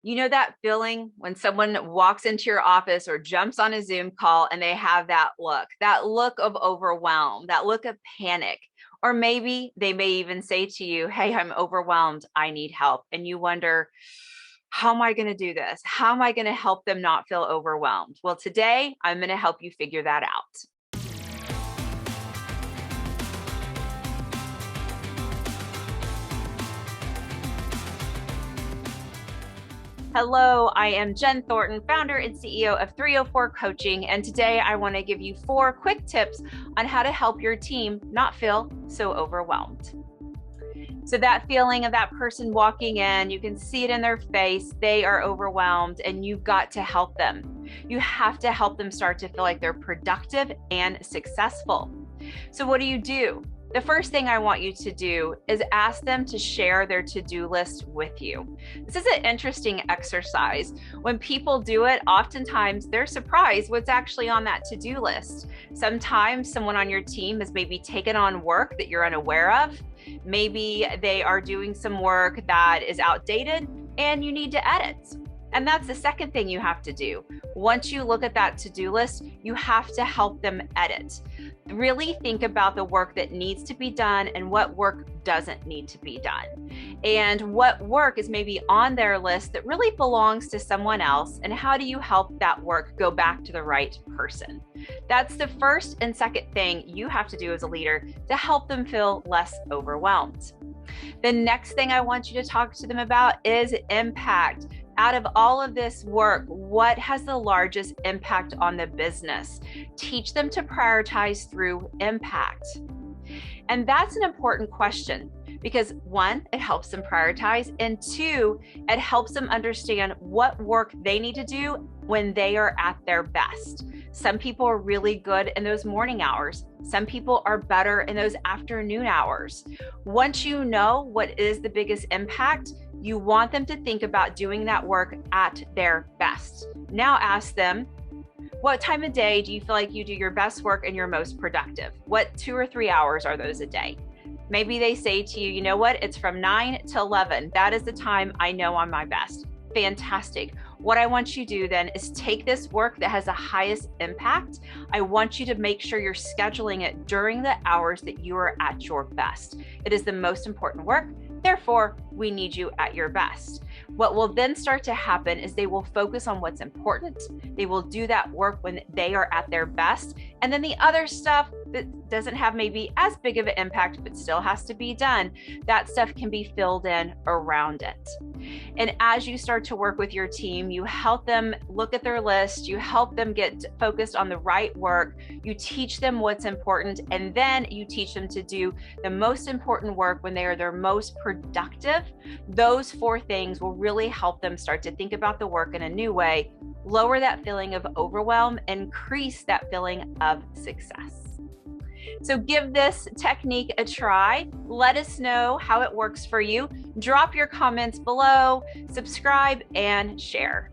You know that feeling when someone walks into your office or jumps on a Zoom call and they have that look of overwhelm, that look of panic, or maybe they may even say to you, "Hey, I'm overwhelmed. I need help." And you wonder, how am I going to do this? How am I going to help them not feel overwhelmed? Well, today I'm going to help you figure that out. Hello, I am Jen Thornton, founder and CEO of 304 Coaching, and today I want to give you 4 quick tips on how to help your team not feel so overwhelmed. So that feeling of that person walking in, you can see it in their face, they are overwhelmed and you've got to help them. You have to help them start to feel like they're productive and successful. So what do? The first thing I want you to do is ask them to share their to-do list with you. This is an interesting exercise. When people do it, oftentimes they're surprised what's actually on that to-do list. Sometimes someone on your team has maybe taken on work that you're unaware of. Maybe they are doing some work that is outdated and you need to edit. And that's the second thing you have to do. Once you look at that to-do list, you have to help them edit. Really think about the work that needs to be done and what work doesn't need to be done. And what work is maybe on their list that really belongs to someone else, and how do you help that work go back to the right person? That's the first and second thing you have to do as a leader to help them feel less overwhelmed. The next thing I want you to talk to them about is impact. Out of all of this work, what has the largest impact on the business? Teach them to prioritize through impact. And that's an important question because 1, it helps them prioritize, and 2, it helps them understand what work they need to do when they are at their best. Some people are really good in those morning hours. Some people are better in those afternoon hours. Once you know what is the biggest impact, you want them to think about doing that work at their best. Now ask them, what time of day do you feel like you do your best work and you're most productive? What 2 or 3 hours are those a day? Maybe they say to you, you know what, it's from 9 to 11. That is the time I know I'm my best. Fantastic. What I want you to do then is take this work that has the highest impact. I want you to make sure you're scheduling it during the hours that you are at your best. It is the most important work. Therefore, we need you at your best. What will then start to happen is they will focus on what's important. They will do that work when they are at their best. And then the other stuff that doesn't have maybe as big of an impact, but still has to be done, that stuff can be filled in around it. And as you start to work with your team, you help them look at their list, you help them get focused on the right work, you teach them what's important, and then you teach them to do the most important work when they are their most productive. Those 4 things will really help them start to think about the work in a new way, lower that feeling of overwhelm, increase that feeling of success. So give this technique a try. Let us know how it works for you. Drop your comments below, subscribe, and share.